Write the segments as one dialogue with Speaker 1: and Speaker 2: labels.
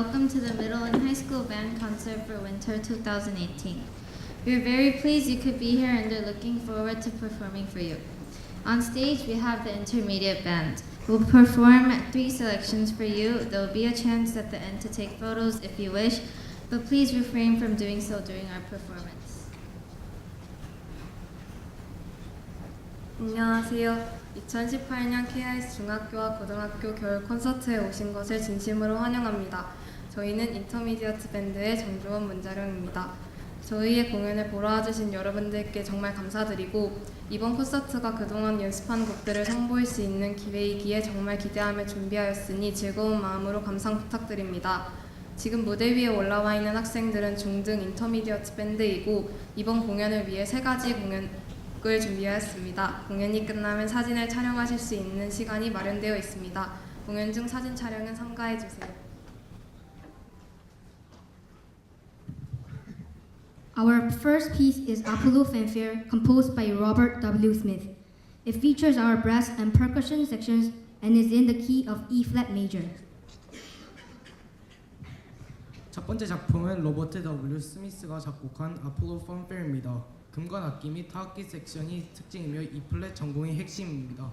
Speaker 1: welcome to the Middle and High School Band Concert for Winter 2018. We're very pleased you could be here and are looking forward to performing for you. On stage, we have the Intermediate Band. We'll perform 3 selections for you. There will be a chance at the end to take photos if you wish, but please refrain from doing so during our performance.
Speaker 2: 안녕하세요. 2018년 KIS 중학교와 고등학교 겨울 콘서트에 오신 것을 진심으로 환영합니다. 저희는 인터미디어트 밴드의 정주원 문자령입니다. 저희의 공연을 보러 와주신 여러분들께 정말 감사드리고 이번 콘서트가 그동안 연습한 곡들을 선보일 수 있는 기회이기에 정말 기대하며 준비하였으니 즐거운 마음으로 감상 부탁드립니다. 지금 무대 위에 올라와 있는 학생들은 중등 인터미디어트 밴드이고 이번 공연을 위해 3가지 곡을 준비하였습니다. 공연이 끝나면 사진을 촬영하실 수 있는 시간이 마련되어 있습니다. 공연 중 사진 촬영은 삼가해주세요.
Speaker 3: Our first piece is Apollo Fanfare, composed by Robert W. Smith. It features our brass and percussion sections and is in the key of E-flat major.
Speaker 4: 첫 번째 작품은 로버트 W. 스미스가 작곡한 아폴로 펀페어입니다. 금관 악기 및 타악기 섹션이 특징이며 E-플랫 전공이 핵심입니다.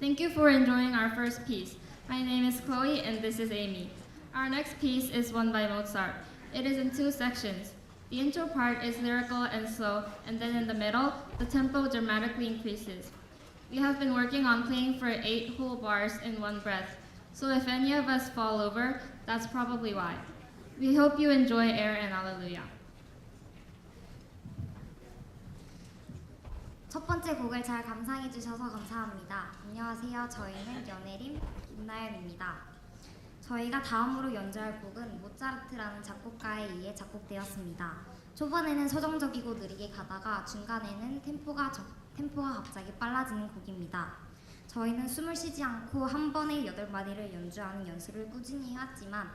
Speaker 1: Thank you for enjoying our first piece. My name is Chloe and this is Amy. Our next piece is one by Mozart. It is in 2 sections. The intro part is lyrical and slow, and then in the middle, the tempo dramatically increases. We have been working on playing for 8 whole bars in one breath, so if any of us fall over, that's probably why. We hope you enjoy Air and Alleluia.
Speaker 5: 첫 번째 곡을 잘 감상해 주셔서 감사합니다. 안녕하세요. 저희는 연예림 김나연입니다. 저희가 다음으로 연주할 곡은 모차르트라는 작곡가에 의해 작곡되었습니다. 초반에는 서정적이고 느리게 가다가 중간에는 템포가 갑자기 빨라지는 곡입니다. 저희는 숨을 쉬지 않고 한 번에 8마디를 연주하는 연습을 꾸준히 해왔지만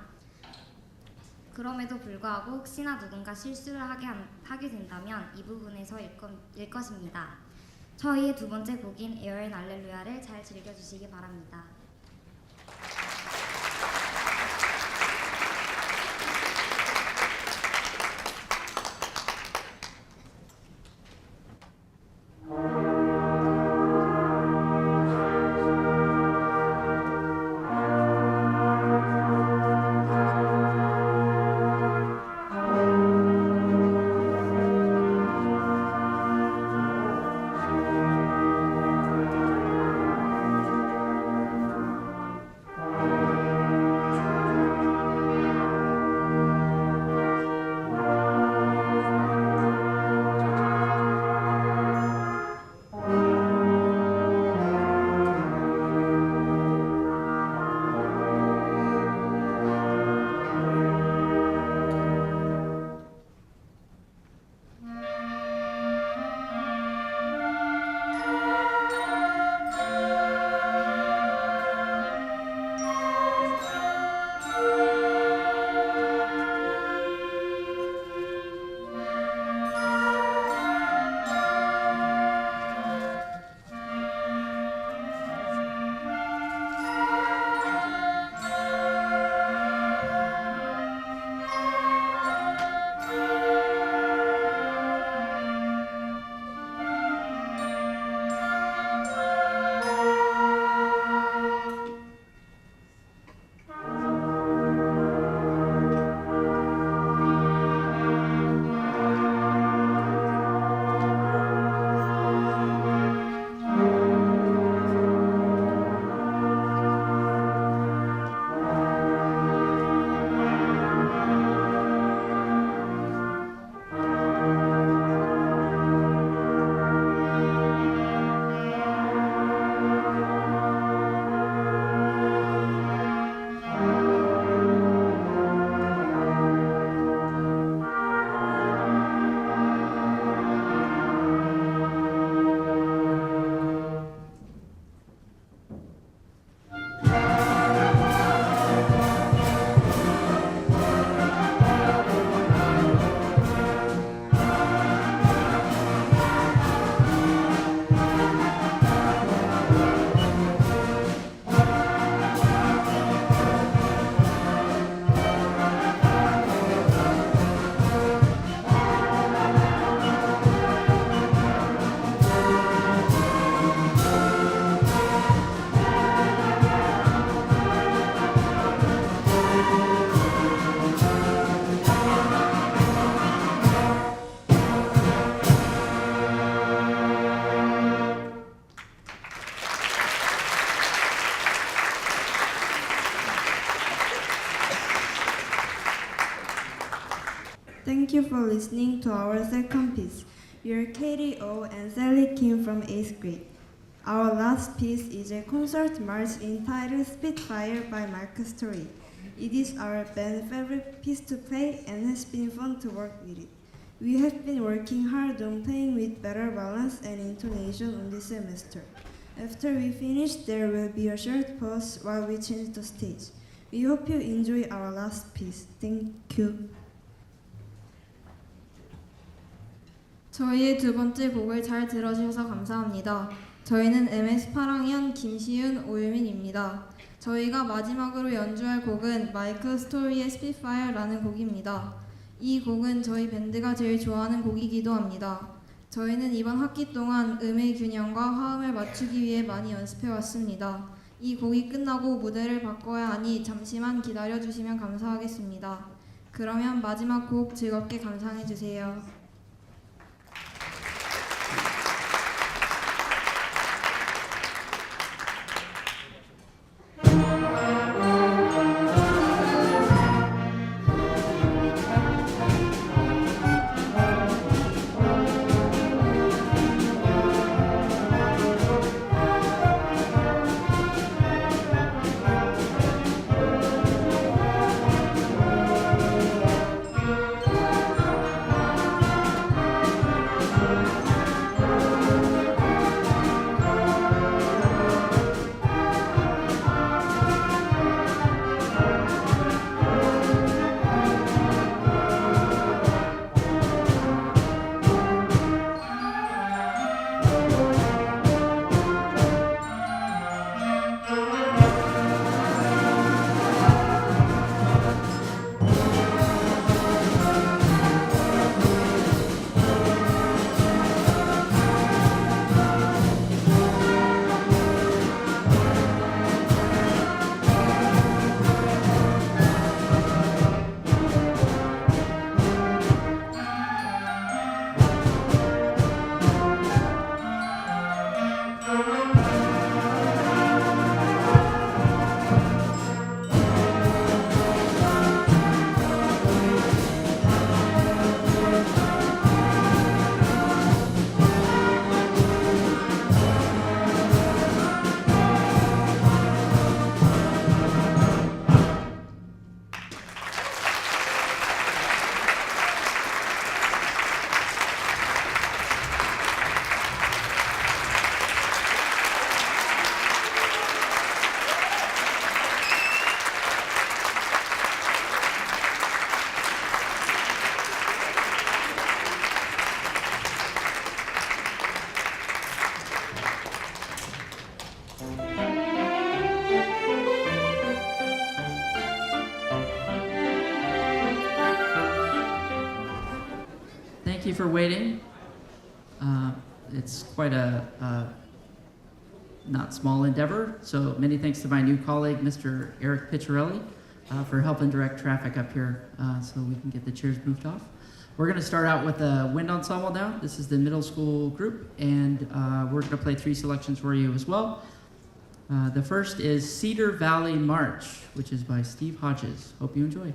Speaker 5: 그럼에도 불구하고 혹시나 누군가 실수를 하게 된다면 이 부분에서일 것입니다. 저희의 두 번째 곡인 에어 앤 알렐루야를 잘 즐겨주시기 바랍니다.
Speaker 6: Thank you for listening to our second piece. We are Katie O and Sally Kim from 8th grade. Our last piece is a concert march entitled Spitfire by Marcus Story. It is our band's favorite piece to play and has been fun to work with it. We have been working hard on playing with better balance and intonation on this semester. After we finish, there will be a short pause while we change the stage. We hope you enjoy our last piece. Thank you.
Speaker 2: 저희의 두 번째 곡을 잘 들어주셔서 감사합니다. 저희는 MS 8학년 김시윤, 오유민입니다. 저희가 마지막으로 연주할 곡은 마이클 스토리의 스피파이어라는 곡입니다. 이 곡은 저희 밴드가 제일 좋아하는 곡이기도 합니다. 저희는 이번 학기 동안 음의 균형과 화음을 맞추기 위해 많이 연습해 왔습니다. 이 곡이 끝나고 무대를 바꿔야 하니 잠시만 기다려 주시면 감사하겠습니다. 그러면 마지막 곡 즐겁게 감상해 주세요.
Speaker 7: for waiting. It's quite a not small endeavor, so many thanks to my new colleague, Mr. Eric Picciarelli, for helping direct traffic up here so we can get the chairs moved off. We're going to start out with a wind ensemble now. This is the middle school group, and we're going to play 3 selections for you as well. The first is Cedar Valley March, which is by Steve Hodges. Hope you enjoy.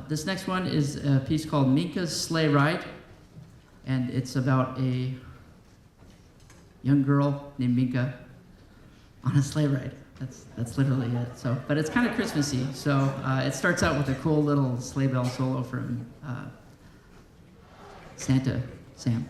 Speaker 7: This next one is a piece called Minka's Sleigh Ride, and it's about a young girl named Minka on a sleigh ride. That's literally it. So, but it's kind of Christmassy. So it starts out with a cool little sleigh bell solo from Santa Sam.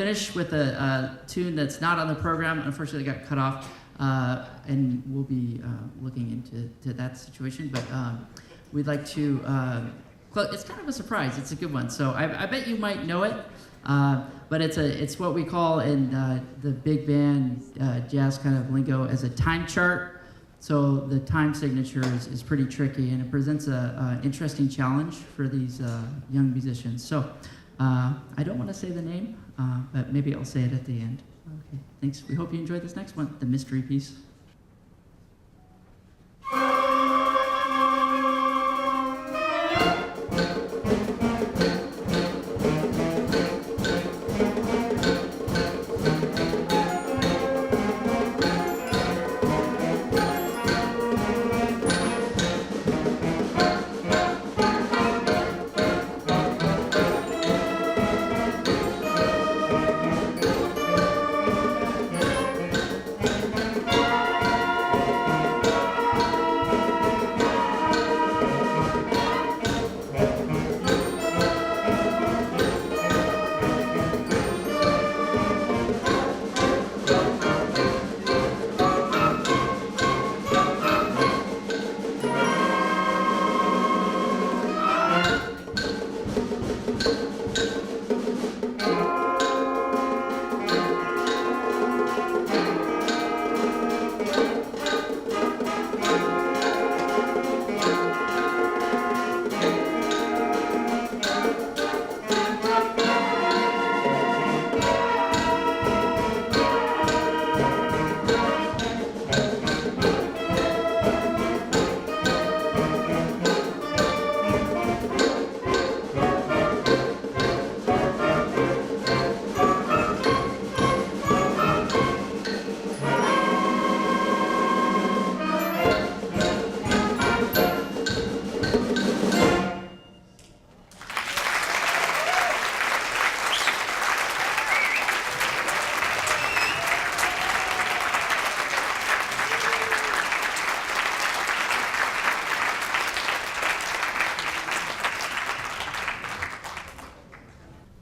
Speaker 7: finish with a tune that's not on the program. Unfortunately, it got cut off, and we'll be looking into that situation. But we'd like to. It's kind of a surprise. It's a good one. So I bet you might know it. But it's what we call in the big band jazz kind of lingo as a time chart. So the time signature is pretty tricky, and it presents a interesting challenge for these young musicians. So I don't want to say the name, but maybe I'll say it at the end. Okay, thanks. We hope you enjoyed this next one, the mystery piece.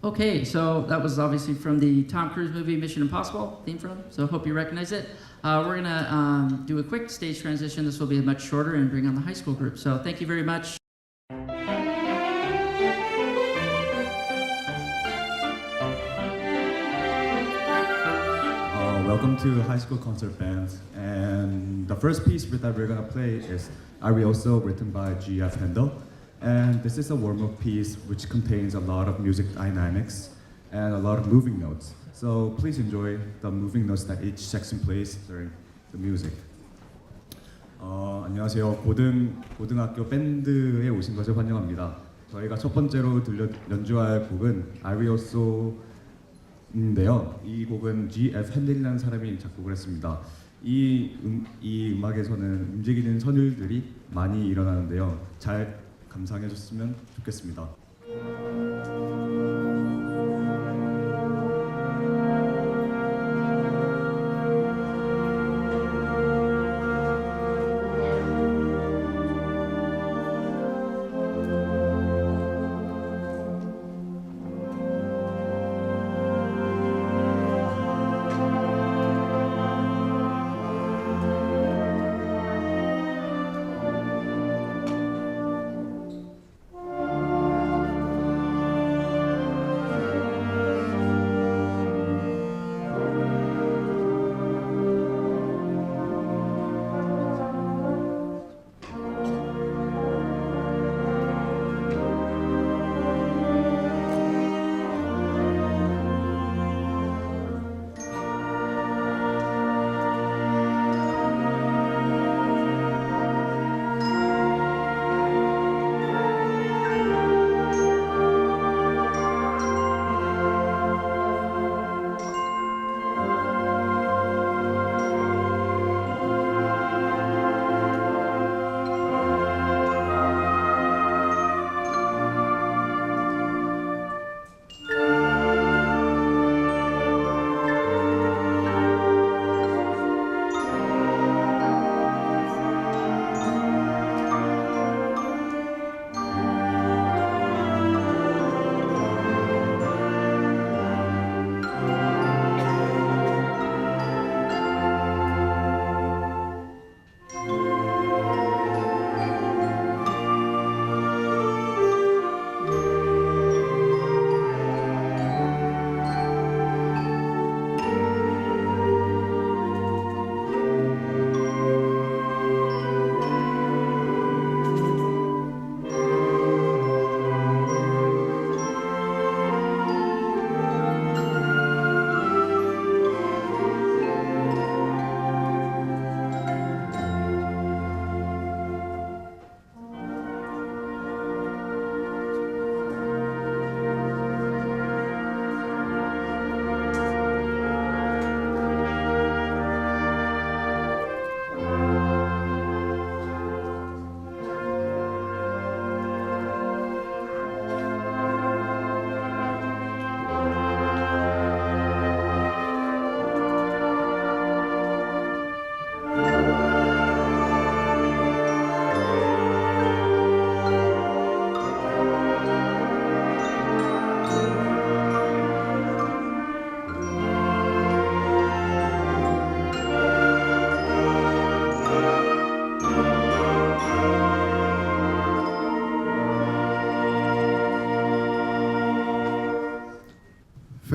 Speaker 7: Okay, so that was obviously from the Tom Cruise movie Mission Impossible theme from, so hope you recognize it. We're gonna do a quick stage transition. This will be much shorter and bring on the high school group. So thank you very much.
Speaker 8: Welcome to High School Concert Band, and the first piece that we're gonna play is Arioso, written by G.F. Handel. And this is a warm-up piece which contains a lot of music dynamics and a lot of moving notes. So please enjoy the moving notes that each section plays during the music. 안녕하세요. 고등학교 밴드에 오신 것을 환영합니다. 저희가 첫 번째로 연주할 곡은 아리오소인데요. 이 곡은 G.F. 핸델이라는 사람이 작곡을 했습니다. 이 음악에서는 움직이는 선율들이 많이 일어나는데요. 잘 감상해 줬으면 좋겠습니다.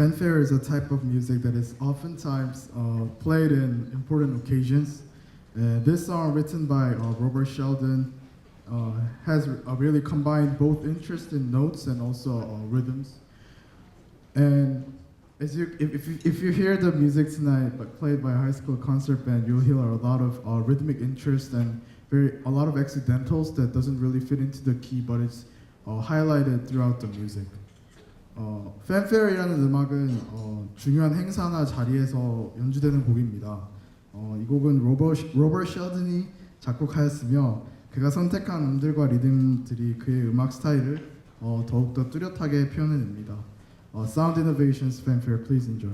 Speaker 9: fanfare is a type of music that is oftentimes played in important occasions. This song, written by Robert Sheldon, has really combined both interest in notes and also rhythms. And if you hear the music tonight, but played by a high school concert band, you'll hear a lot of rhythmic interest and a lot of accidentals that doesn't really fit into the key, but it's highlighted throughout the music. fanfare이라는 음악은 중요한 행사나 자리에서 연주되는 곡입니다. 이 곡은 로버트 셸든이 작곡하였으며 그가 선택한 음들과 리듬들이 그의 음악 스타일을 더욱더 뚜렷하게 표현해냅니다. Sound Innovations Fanfare, please enjoy.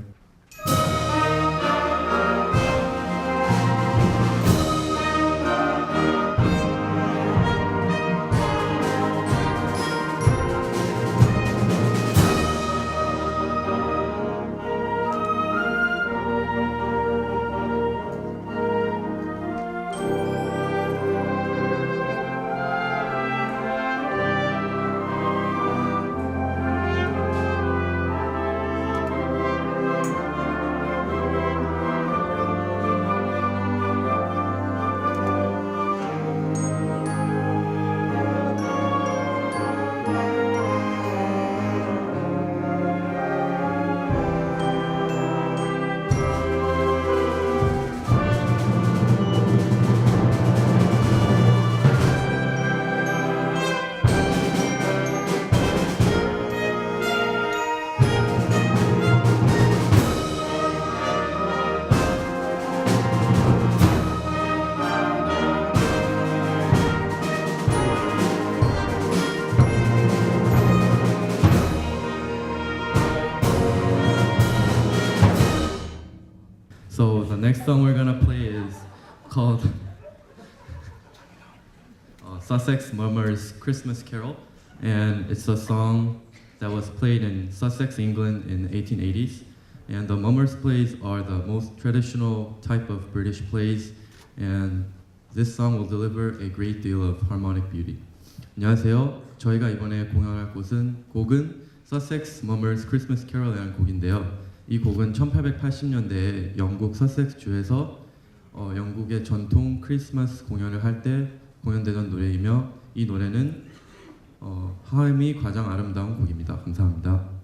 Speaker 10: So the next song we're gonna play is called Sussex Mummers Christmas Carol, and it's a song that was played in Sussex, England in the 1880s. And the Mummers plays are the most traditional type of British plays, and this song will deliver a great deal of harmonic beauty. 안녕하세요. 저희가 이번에 공연할 곡은 Sussex Mummers Christmas Carol이라는 곡인데요. 이 곡은 1880년대에 영국 서섹스 주에서 영국의 전통 크리스마스 공연을 할 때 공연되던 노래이며 이 노래는 하임이 가장 아름다운 곡입니다. 감사합니다.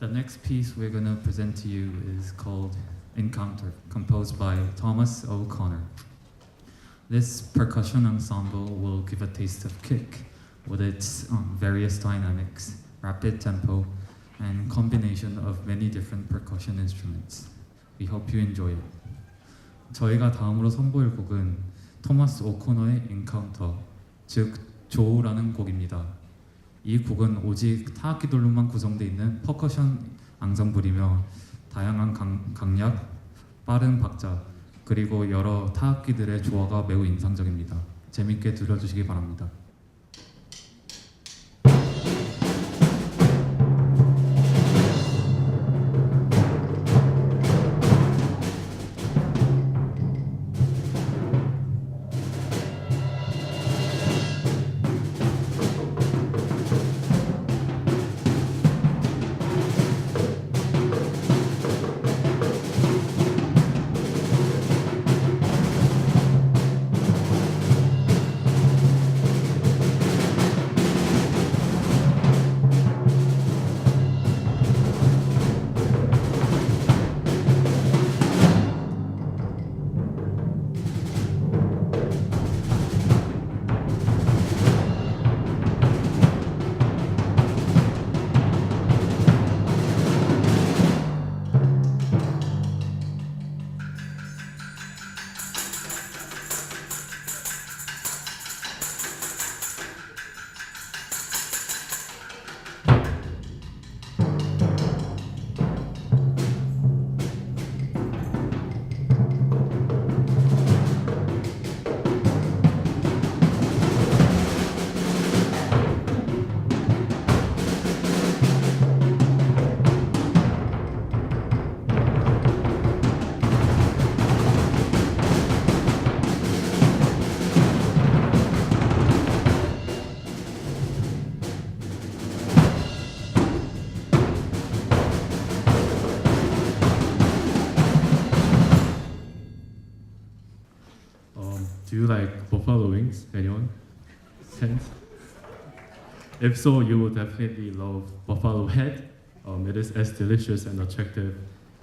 Speaker 11: The next piece we're going to present to you is called Encounter, composed by Thomas O'Connor. This percussion ensemble will give a taste of kick with its various dynamics, rapid tempo, and combination of many different percussion instruments. We hope you enjoy it. 저희가 다음으로 선보일 곡은 토마스 오코너의 인카운터, 즉 조우라는 곡입니다. 이 곡은 오직 타악기들로만 구성되어 있는 퍼커션 앙상블이며 다양한 강약, 빠른 박자, 그리고 여러 타악기들의 조화가 매우 인상적입니다. 재밌게 들어주시기 바랍니다.
Speaker 10: Do you like buffalo wings? Anyone? Sense? If so, you will definitely love buffalo head. It is as delicious and attractive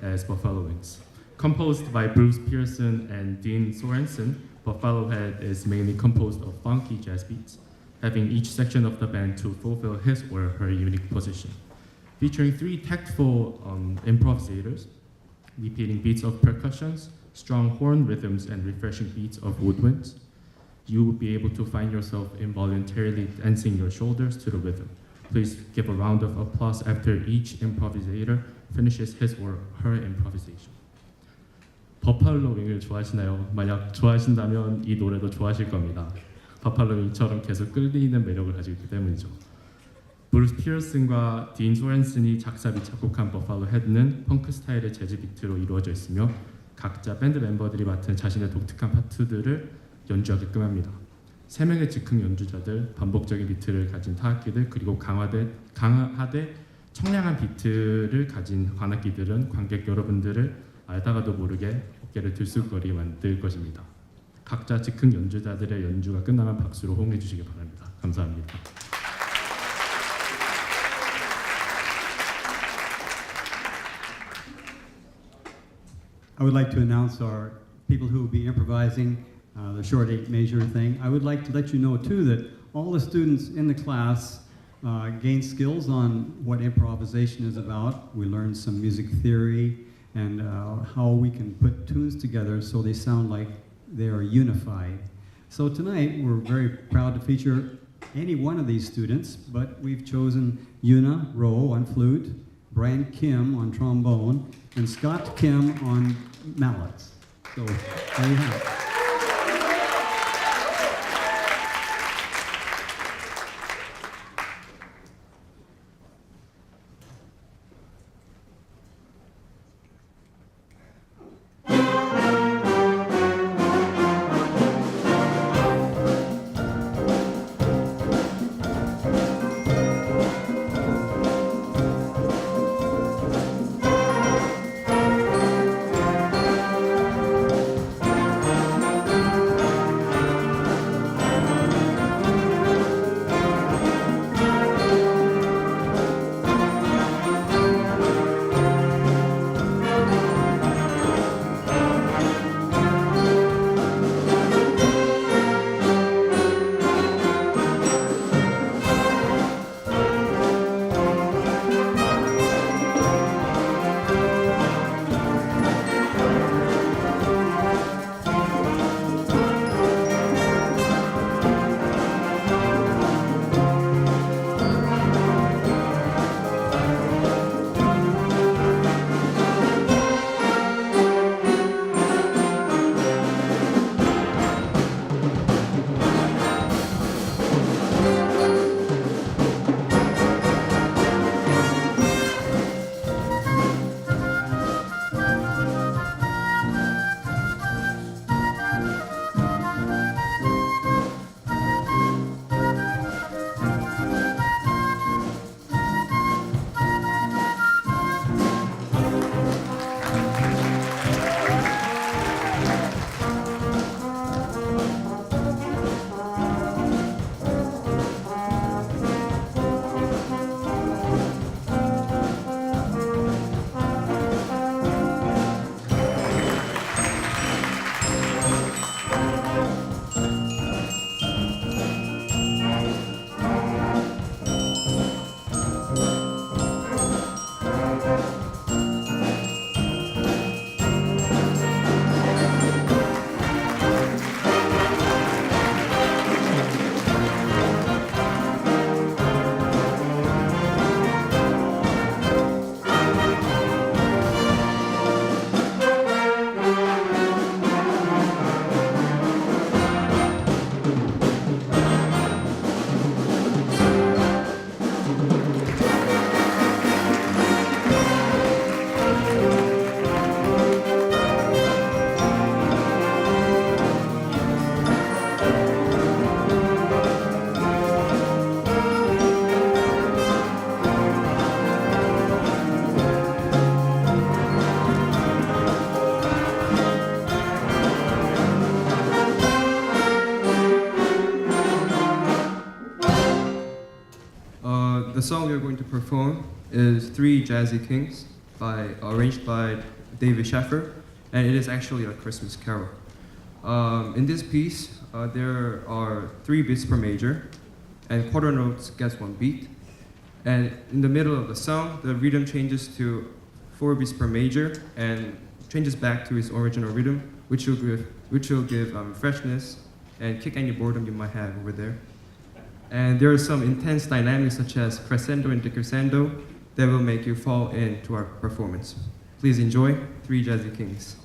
Speaker 10: as buffalo wings. Composed by Bruce Pearson and Dean Sorensen, Buffalo Head is mainly composed of funky jazz beats, having each section of the band to fulfill his or her unique position. Featuring 3 tactful improvisators, repeating beats of percussions, strong horn rhythms, and refreshing beats of woodwinds, you will be able to find yourself involuntarily dancing your shoulders to the rhythm. Please give a round of applause after each improvisator finishes his or her improvisation. 버팔로 윙을 좋아하시나요? 만약 좋아하신다면 이 노래도 좋아하실 겁니다. 버팔로 윙처럼 계속 끌리는 매력을 가지고 있기 때문이죠. 브루스 피어슨과 딘 소렌슨이 작사 및 작곡한 버팔로 헤드는 펑크 스타일의 재즈 비트로 이루어져 있으며 각자 밴드 멤버들이 맡은 자신의 독특한 파트들을 연주하게끔 합니다. 3명의 즉흥 연주자들, 반복적인 비트를 가진 타악기들, 그리고 강하되 청량한 비트를 가진 관악기들은 관객 여러분들을 알다가도 모르게 어깨를 들쑥거리게 만들 것입니다. 각자 즉흥 연주자들의 연주가 끝나면 박수로 호응해 주시기 바랍니다. 감사합니다.
Speaker 12: I would like to announce our people who will be improvising the short 8 measure thing. I would like to let you know too that all the students in the class gain skills on what improvisation is about. We learned some music theory and how we can put tunes together so they sound like they are unified. So tonight we're very proud to feature any one of these students, but we've chosen Yuna Rowe on flute, Brian Kim on trombone, and Scott Kim on mallets. So there you have it.
Speaker 13: song we are going to perform is Three Jazzy Kings, arranged by David Sheffer, and it is actually a Christmas carol. In this piece, there are 3 beats per major, and quarter notes gets 1 beat. And in the middle of the song, the rhythm changes to 4 beats per major and changes back to its original rhythm, which will give freshness and kick any boredom you might have over there. And there are some intense dynamics such as crescendo and decrescendo that will make you fall into our performance. Please enjoy Three Jazzy Kings.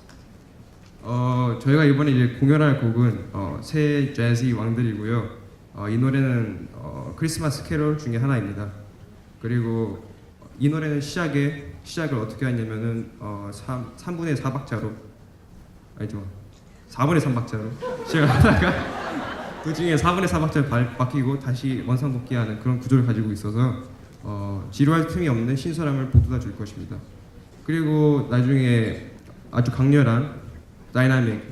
Speaker 13: 저희가 이번에 이제 공연할 곡은 새 재즈 왕들이고요. 이 노래는 크리스마스 캐롤 중에 하나입니다. 그리고 이 노래는 시작을 어떻게 하냐면은 3분의 4박자로 아니죠 4분의 3박자로 시작하다가 그 중에 4분의 4박자를 바뀌고 다시 원상복귀하는 그런 구조를 가지고 있어서 지루할 틈이 없는 신선함을 북돋아 줄 것입니다. 그리고 나중에 아주 강렬한 다이나믹,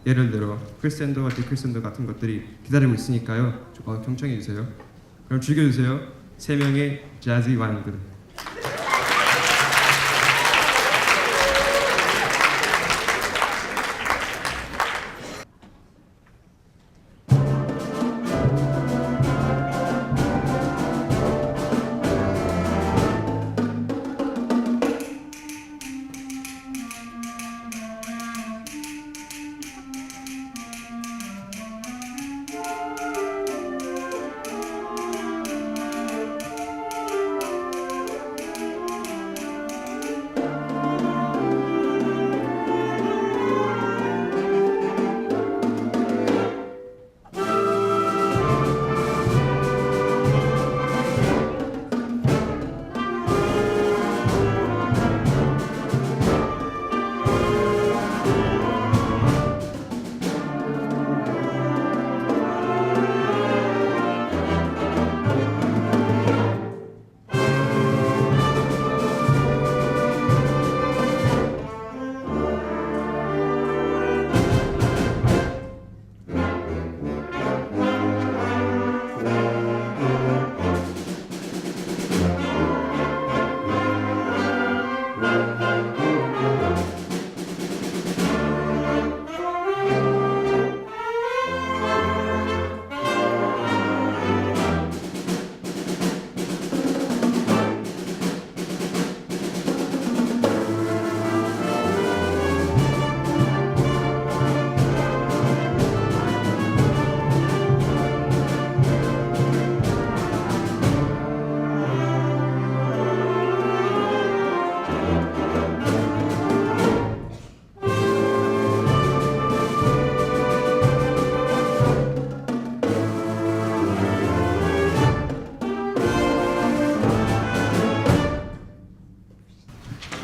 Speaker 13: 예를 들어 크리스텐더와 디크리스텐더 같은 것들이 기다리고 있으니까요. 경청해 주세요. 그럼 즐겨주세요. 3명의 재즈 왕들.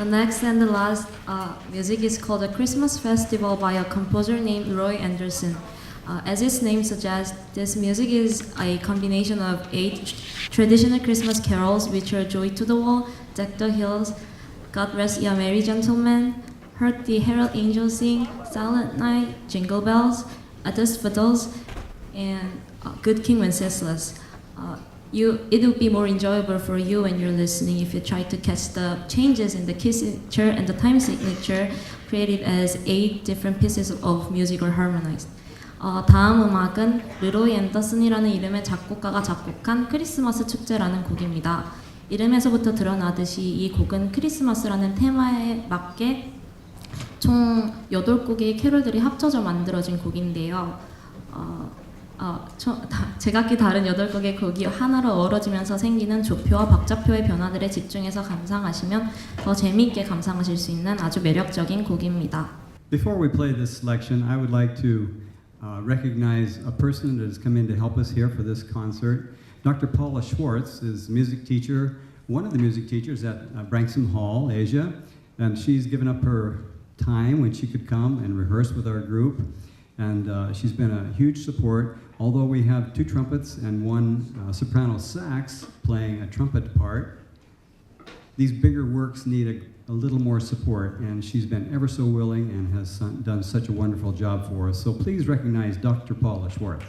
Speaker 14: The next and the last music is called a Christmas Festival by a composer named Roy Anderson. As its name suggests, this music is a combination of 8 traditional Christmas carols, which are Joy to the World, Deck the Hills, God Rest Ye Merry Gentlemen, Heard the Herald Angels Sing, Silent Night, Jingle Bells, Others Fiddles, and Good King Wenceslas. It will be more enjoyable for you when you're listening if you try to catch the changes in the key signature and the time signature created as 8 different pieces of music or harmonized. 다음 음악은 르로이 앤더슨이라는 이름의 작곡가가 작곡한 크리스마스 축제라는 곡입니다. 이름에서부터 드러나듯이 이 곡은 크리스마스라는 테마에 맞게 총 8곡의 캐롤들이 합쳐져 만들어진 곡인데요. 제각기 다른 8곡의 곡이 하나로 어우러지면서 생기는 조표와 박자표의 변화들에 집중해서 감상하시면 더 재미있게 감상하실 수 있는 아주 매력적인 곡입니다.
Speaker 12: Before we play this selection, I would like to recognize a person that has come in to help us here for this concert. Dr. Paula Schwartz is music teacher, one of the music teachers at Branksome Hall, Asia, and she's given up her time when she could come and rehearse with our group, and she's been a huge support. Although we have 2 trumpets and 1 soprano sax playing a trumpet part, these bigger works need a little more support, and she's been ever so willing and has done such a wonderful job for us. So please recognize Dr. Paula Schwartz.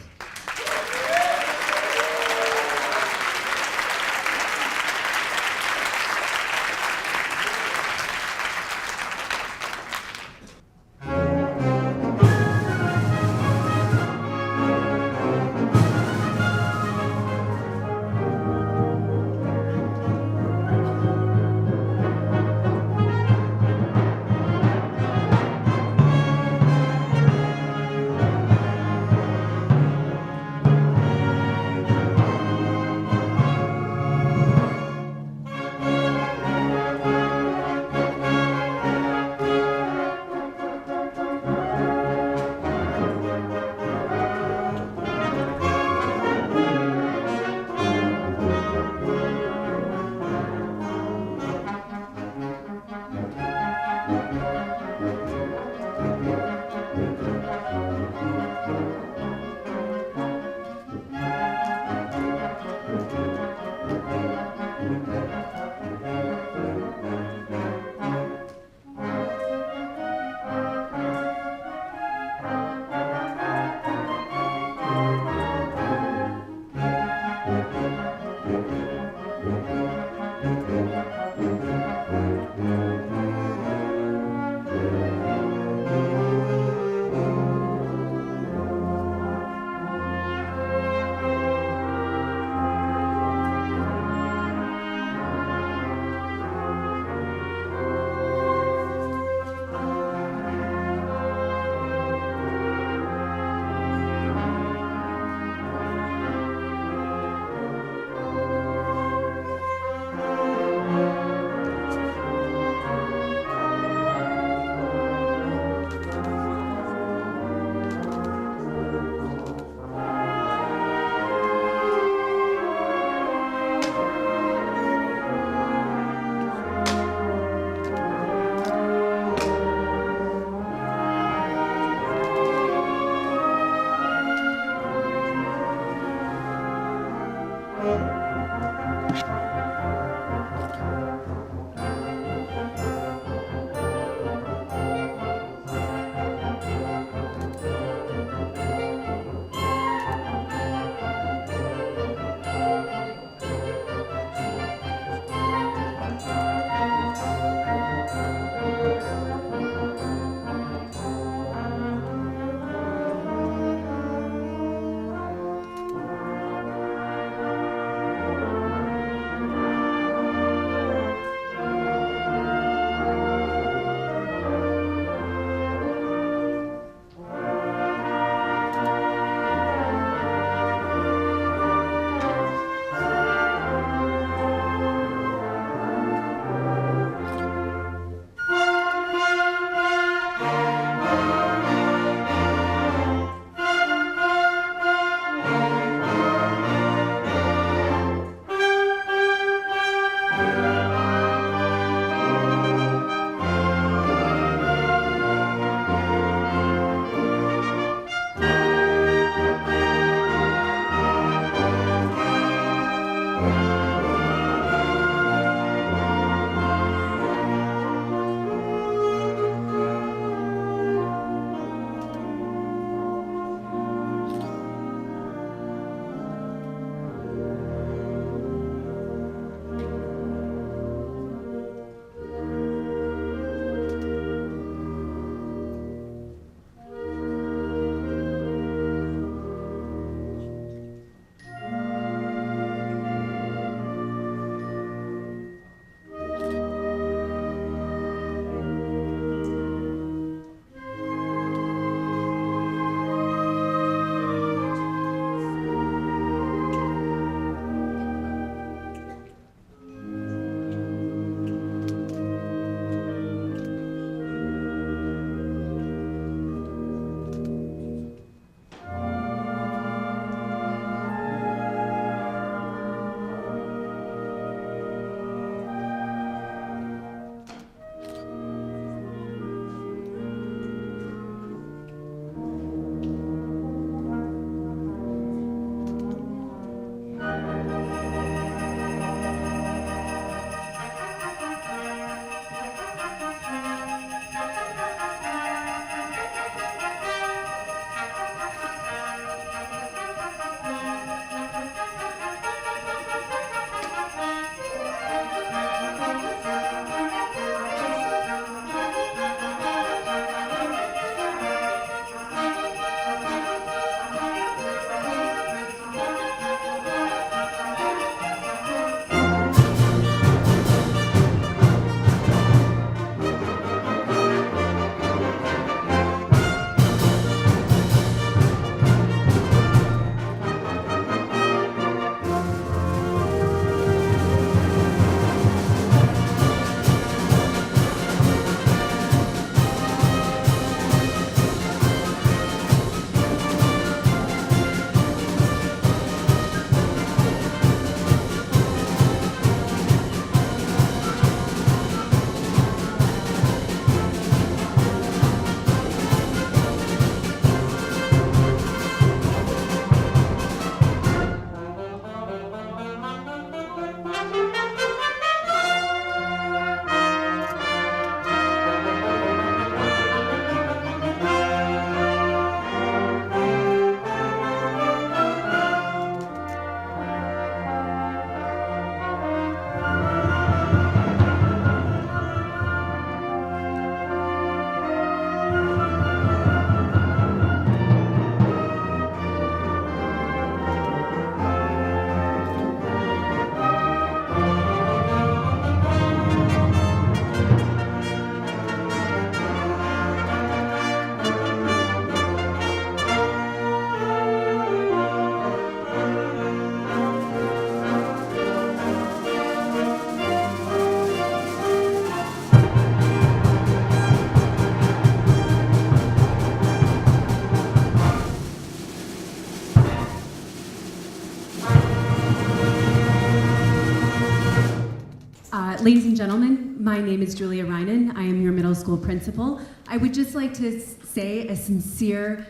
Speaker 15: Ladies and gentlemen, my name is Julia Reinen. I am your middle school principal. I would just like to say a sincere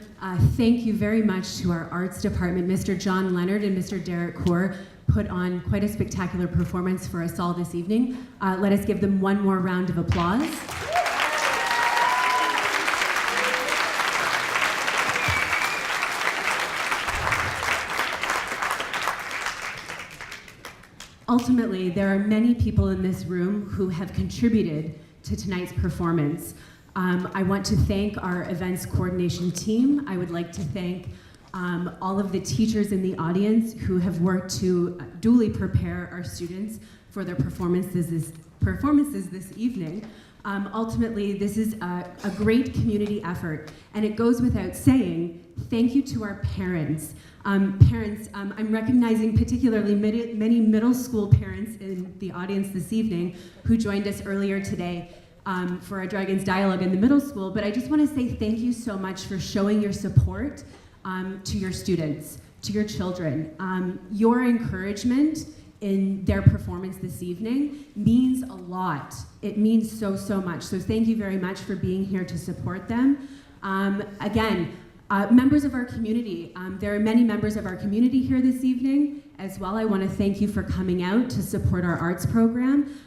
Speaker 15: thank you very much to our arts department. Mr. John Leonard and Mr. Derek Kaur put on quite a spectacular performance for us all this evening. Let us give them one more round of applause. Ultimately, there are many people in this room who have contributed to tonight's performance. I want to thank our events coordination team. I would like to thank all of the teachers in the audience who have worked to duly prepare our students for their performances this evening. Ultimately, this is a great community effort, and it goes without saying, thank you to our parents. Parents, I'm recognizing particularly many middle school parents in the audience this evening who joined us earlier today for our Dragons Dialogue in the middle school, but I just want to say thank you so much for showing your support to your students, to your children. Your encouragement in their performance this evening means a lot. It means so, so much. So thank you very much for being here to support them. Again, members of our community, there are many members of our community here this evening as well. I want to thank you for coming out to support our arts program.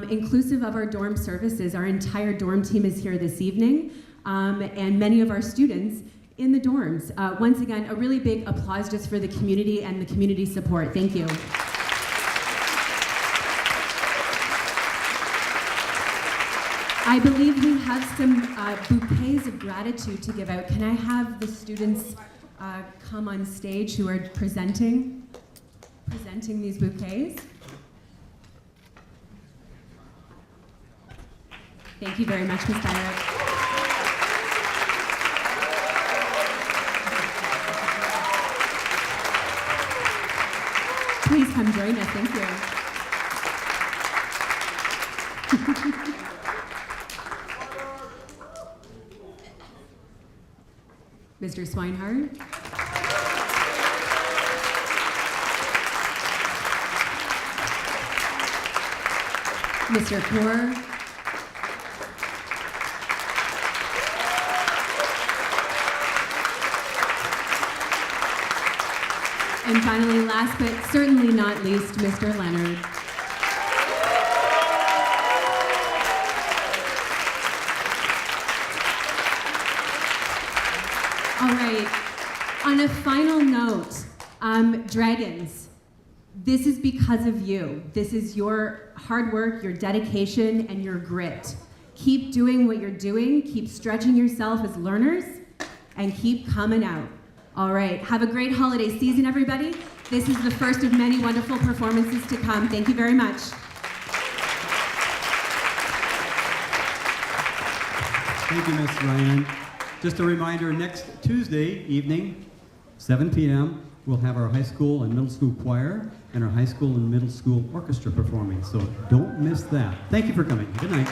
Speaker 15: Inclusive of our dorm services, our entire dorm team is here this evening, and many of our students in the dorms. Once again, a really big applause just for the community and the community support. Thank you. I believe we have some bouquets of gratitude to give out. Can I have the students come on stage who are presenting these bouquets? Thank you very much, Ms. Tyra. Please come join us. Thank you. Mr. Swinehart. Mr. Kaur. And finally, last but certainly not least, Mr. Leonard. All right, on a final note, Dragons, this is because of you. This is your hard work, your dedication, and your grit. Keep doing what you're doing, keep stretching yourself as learners, and keep coming out. All right, have a great holiday season, everybody. This is the first of many wonderful performances to come. Thank you very much.
Speaker 12: Thank you, Ms. Ryan. Just a reminder, next Tuesday evening, 7 p.m., we'll have our high school and middle school choir and our high school and middle school orchestra performing. So don't miss that. Thank you for coming. Good night.